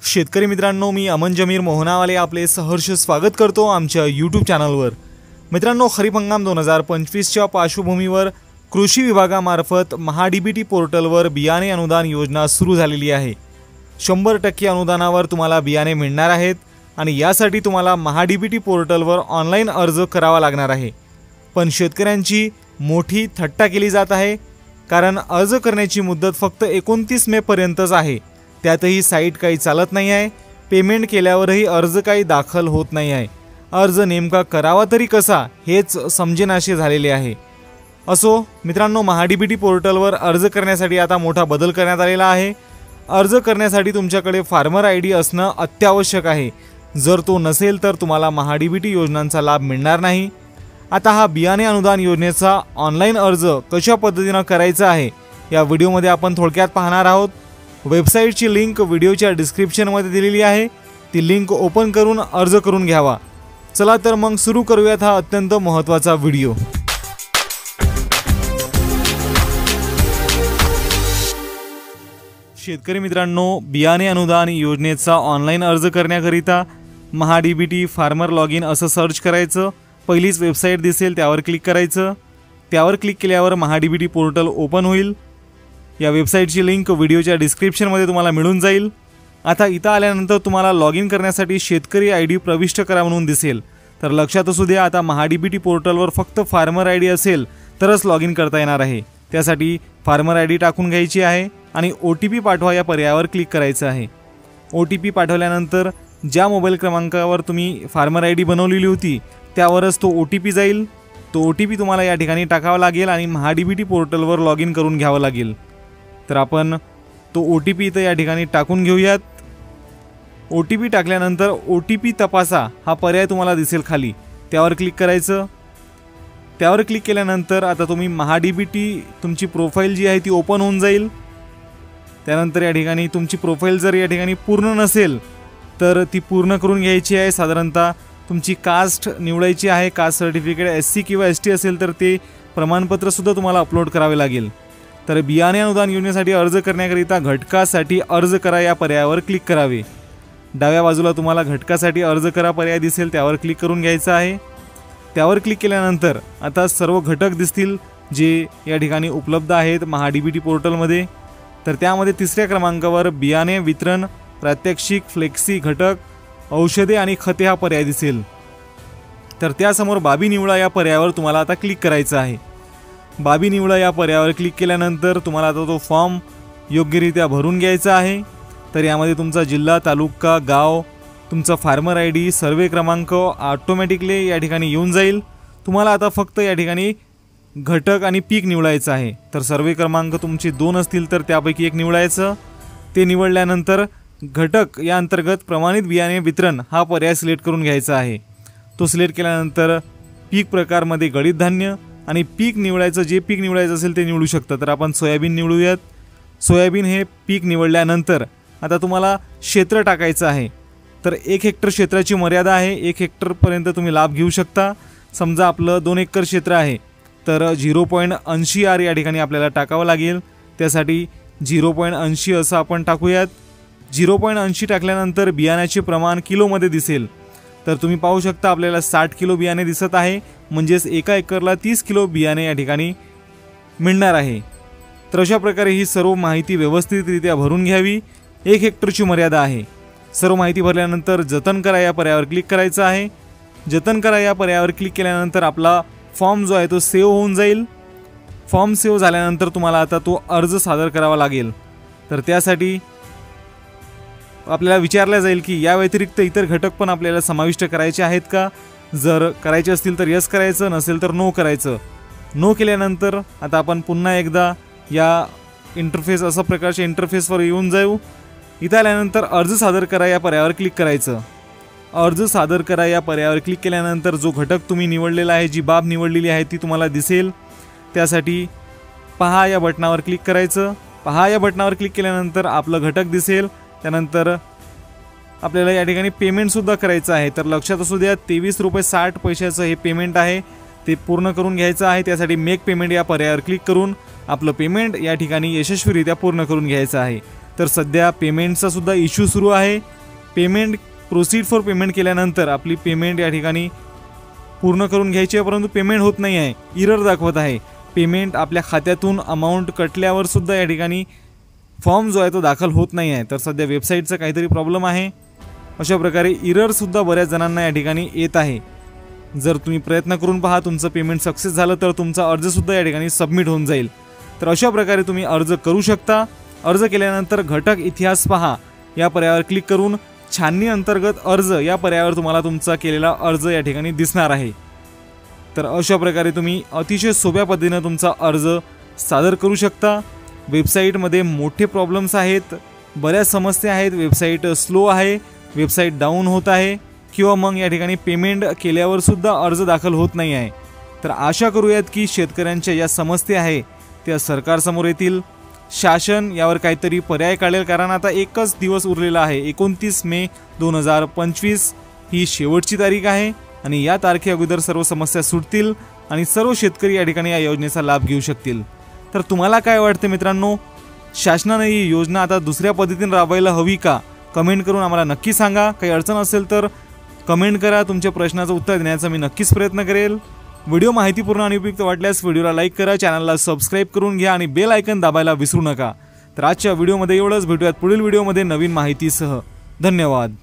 शेतकरी मित्रांनो, मी अमन जमीर मोहनावाले आपले सहर्ष स्वागत करतो आमच्या यूट्यूब चॅनलवर। मित्रांनो, खरीप हंगाम 2025च्या पार्श्वभूमीवर कृषी विभागामार्फत महाडीबीटी पोर्टलवर बियाणे अनुदान योजना सुरू झालेली आहे। 100% अनुदानावर तुम्हाला बियाणे मिळणार आहेत आणि यासाठी तुम्हाला महाडीबीटी पोर्टलवर ऑनलाईन अर्ज करावा लागणार आहे। पण शेतकऱ्यांची मोठी थट्टा केली जात आहे, कारण अर्ज करण्याची मुदत फक्त 29 मे पर्यंतच आहे। त्यातही साइट काही चालत नाही आहे। पेमेंट केल्यावरही अर्ज काही दाखल होत नाही आहे। अर्ज नेमका करावा तरी कसा हेच समजेनासे झालेले आहे। असो मित्रांनो, महाडीबीटी पोर्टलवर अर्ज करण्यासाठी आता मोठा बदल करण्यात आलेला आहे। अर्ज करण्यासाठी तुमच्याकडे फार्मर आयडी असणं अत्यावश्यक आहे। जर तो नसेल तर तुम्हाला महाडीबीटी योजनांचा लाभ मिळणार नाही। आता हा बियाणे अनुदान योजनेचा ऑनलाईन अर्ज कशा पद्धतीने करायचा आहे या व्हिडिओमध्ये आपण थोडक्यात पाहणार आहोत। वेबसाईटची लिंक व्हिडिओच्या डिस्क्रिप्शनमध्ये दिलेली आहे। ती लिंक ओपन करून अर्ज करून घ्यावा। चला तर मग सुरू करूयात हा अत्यंत महत्त्वाचा व्हिडिओ। शेतकरी मित्रांनो, बियाणे अनुदान योजनेचा ऑनलाईन अर्ज करण्याकरिता महाडीबीटी फार्मर लॉगिन असं सर्च करायचं। पहिलीच वेबसाईट दिसेल त्यावर क्लिक करायचं। त्यावर क्लिक केल्यावर महाडीबीटी पोर्टल ओपन होईल। या वेबसाईटची लिंक व्हिडिओच्या डिस्क्रिप्शनमध्ये तुम्हाला मिळून जाईल। आता इथं आल्यानंतर तुम्हाला लॉग इन करण्यासाठी शेतकरी आयडी प्रविष्ट करा म्हणून दिसेल। तर लक्षात असू द्या, आता महाडीबीटी पोर्टलवर फक्त फार्मर आयडी असेल तरच लॉग इन करता येणार आहे। त्यासाठी फार्मर आयडी टाकून घ्यायची आहे आणि OTP पाठवा या पर्यायावर क्लिक करायचं आहे। OTP पाठवल्यानंतर ज्या मोबाईल क्रमांकावर तुम्ही फार्मर आयडी बनवलेली होती त्यावरच तो OTP जाईल। तो OTP तुम्हाला या ठिकाणी टाकावा लागेल आणि महाडीबीटी पोर्टलवर लॉग इन करून घ्यावं लागेल। तर आपण तो OTP इथं या ठिकाणी टाकून घेऊयात। OTP टाकल्यानंतर OTP तपासा हा पर्याय तुम्हाला दिसेल खाली, त्यावर क्लिक करायचं। त्यावर क्लिक केल्यानंतर आता तुम्ही महाडीबीटी तुमची प्रोफाईल जी आहे ती ओपन होऊन जाईल। त्यानंतर या ठिकाणी तुमची प्रोफाईल जर या ठिकाणी पूर्ण नसेल तर ती पूर्ण करून घ्यायची आहे। साधारणतः तुमची कास्ट निवडायची आहे। कास्ट सर्टिफिकेट SC किंवा ST असेल तर ते प्रमाणपत्र सुद्धा तुम्हाला अपलोड करावे लागेल। तर बियाणे अनुदान योजनेसाठी अर्ज करण्याकरिता घटकासाठी अर्ज करा या पर्यायावर क्लिक करावे। डाव्या बाजूला तुम्हाला घटकासाठी अर्ज करा पर्याय दिसेल, त्यावर क्लिक करून घ्यायचं आहे। त्यावर क्लिक केल्यानंतर आता सर्व घटक दिसतील जे या ठिकाणी उपलब्ध आहेत महाडीबीटी पोर्टलमध्ये। तर त्यामध्ये 3ऱ्या क्रमांकावर बियाणे वितरण, प्रात्यक्षिक, फ्लेक्सी घटक, औषधे आणि खते हा पर्याय दिसेल। तर त्यासमोर बाबी निवडा या पर्यायावर तुम्हाला आता क्लिक करायचं आहे। बाबी निवडा या पर्यायावर क्लिक केल्यानंतर तुम्हाला आता तो फॉर्म योग्यरित्या भरून घ्यायचा आहे। तर यामध्ये तुमचा जिल्हा, तालुका, गाव, तुमचा फार्मर आयडी, सर्वे क्रमांक ऑटोमॅटिकली या ठिकाणी येऊन जाईल। तुम्हाला आता फक्त या ठिकाणी घटक आणि पीक निवडायचं आहे। तर सर्वे क्रमांक तुमचे 2 असतील तर त्यापैकी एक निवडायचं। ते निवडल्यानंतर घटक या अंतर्गत प्रमाणित बियाणे वितरण हा पर्याय सिलेक्ट करून घ्यायचा आहे। तो सिलेक्ट केल्यानंतर पीक प्रकारमध्ये गळीत धान्य आणि पीक निवडायचं, जे पीक निवडायचं असेल ते निवडू शकता। तर आपण सोयाबीन निवडूयात। सोयाबीन हे पीक निवडल्यानंतर आता तुम्हाला क्षेत्र टाकायचं आहे। तर 1 हेक्टर क्षेत्राची मर्यादा आहे। 1 हेक्टरपर्यंत तुम्ही लाभ घेऊ शकता। समजा आपलं 2 एकर क्षेत्र आहे तर 0.80 R या ठिकाणी आपल्याला टाकावं लागेल। त्यासाठी 0.80 असं आपण टाकूयात। 0.80 टाकल्यानंतर बियाण्याचे प्रमाण किलोमध्ये दिसेल। तर तुम्ही पाहू शकता आपल्याला 60 किलो बियाणे दिसत आहे, म्हणजेच एका एकरला 30 किलो बियाणे या ठिकाणी मिळणार आहे। तर अशा प्रकारे ही सर्व माहिती व्यवस्थितरित्या भरून घ्यावी। 1 हेक्टरची मर्यादा आहे। सर्व माहिती भरल्यानंतर जतन करा या पर्यायावर क्लिक करायचं आहे। जतन करा या पर्यायावर क्लिक केल्यानंतर आपला फॉर्म जो आहे तो सेव्ह होऊन जाईल। फॉर्म सेव्ह झाल्यानंतर तुम्हाला आता तो अर्ज सादर करावा लागेल। तर त्यासाठी आपल्याला विचारलं जाईल की या व्यतिरिक्त इतर घटक पण आपल्याला समाविष्ट करायचे आहेत का। जर करायचे असतील तर यस करायचं, नसेल तर नो करायचं। नो केल्यानंतर आता आपण पुन्हा एकदा या इंटरफेस अशा प्रकारच्या इंटरफेसवर येऊन जाऊ। इथं आल्यानंतर अर्ज सादर करा या पर्यायावर क्लिक करायचं। अर्ज सादर करा या पर्यायावर क्लिक केल्यानंतर जो घटक तुम्ही निवडलेला आहे, जी बाब निवडलेली आहे ती तुम्हाला दिसेल। त्यासाठी पहा या बटनावर क्लिक करायचं। पहा या बटनावर क्लिक केल्यानंतर आपलं घटक दिसेल। त्यानंतर आपल्याला या ठिकाणी पेमेंटसुद्धा करायचं आहे। तर लक्षात असू द्या, 23 रुपये 60 पैशाचं हे पेमेंट आहे, ते पूर्ण करून घ्यायचं आहे। त्यासाठी मेक पेमेंट या पर्यायावर क्लिक करून आपलं पेमेंट या ठिकाणी यशस्वीरित्या पूर्ण करून घ्यायचं आहे। तर सध्या पेमेंटचा सुद्धा इश्यू सुरू आहे। पेमेंट प्रोसीड फॉर पेमेंट केल्यानंतर आपली पेमेंट या ठिकाणी पूर्ण करून घ्यायची आहे, परंतु पेमेंट होत नाही आहे, एरर दाखवत आहे। पेमेंट आपल्या खात्यातून अमाऊंट कटल्यावर सुद्धा या ठिकाणी फॉर्म जो आहे तो दाखल होत नाही आहे। तर सध्या वेबसाईटचा काहीतरी प्रॉब्लेम आहे। अशा प्रकारे एरर सुद्धा बऱ्याच जणांना या ठिकाणी येत आहे। जर तुम्ही प्रयत्न करून पहा, तुमचं पेमेंट सक्सेस झालं तर तुमचा अर्ज सुद्धा या ठिकाणी सबमिट होऊन जाईल। तर अशा प्रकारे तुम्ही अर्ज करू शकता। अर्ज केल्यानंतर घटक इतिहास पहा या पर्यायावर क्लिक करून छाननी अंतर्गत अर्ज या पर्यायावर तुम्हाला तुमचा केलेला अर्ज या ठिकाणी दिसणार आहे। तर अशा प्रकारे तुम्ही अतिशय सोप्या पद्धतीने तुमचा अर्ज सादर करू शकता। वेबसाईटमध्ये मोठे प्रॉब्लेम्स आहेत, बऱ्याच समस्या आहेत, वेबसाईट स्लो आहे, वेबसाईट डाऊन होत आहे किंवा मग या ठिकाणी पेमेंट केल्यावर सुद्धा अर्ज दाखल होत नाही आहे। तर आशा करूयात की शेतकऱ्यांच्या या समस्या आहे त्या सरकारसमोर येतील, शासन यावर काहीतरी पर्याय काढेल। कारण आता एकच दिवस उरलेला आहे, 29 मे 2025 ही शेवटची तारीख आहे आणि या तारखे अगोदर सर्व समस्या सुटतील आणि सर्व शेतकरी या ठिकाणी या योजनेचा लाभ घेऊ शकतील। तर तुम्हाला काय वाटते मित्रांनो, शासनाने ही योजना आता दुसऱ्या पद्धतीने राबवायला हवी का? कमेंट करून आम्हाला नक्की सांगा। काही अडचण असेल तर कमेंट करा, तुमच्या प्रश्नाचं उत्तर देण्याचा मी नक्कीच प्रयत्न करेल। व्हिडिओ माहितीपूर्ण आणि उपयुक्त वाटल्यास व्हिडिओला लाईक करा, चॅनलला सबस्क्राईब करून घ्या आणि बेल आयकन दाबायला विसरू नका। तर आजच्या व्हिडिओमध्ये एवढंच, भेटूयात पुढील व्हिडिओमध्ये नवीन माहितीसह। धन्यवाद।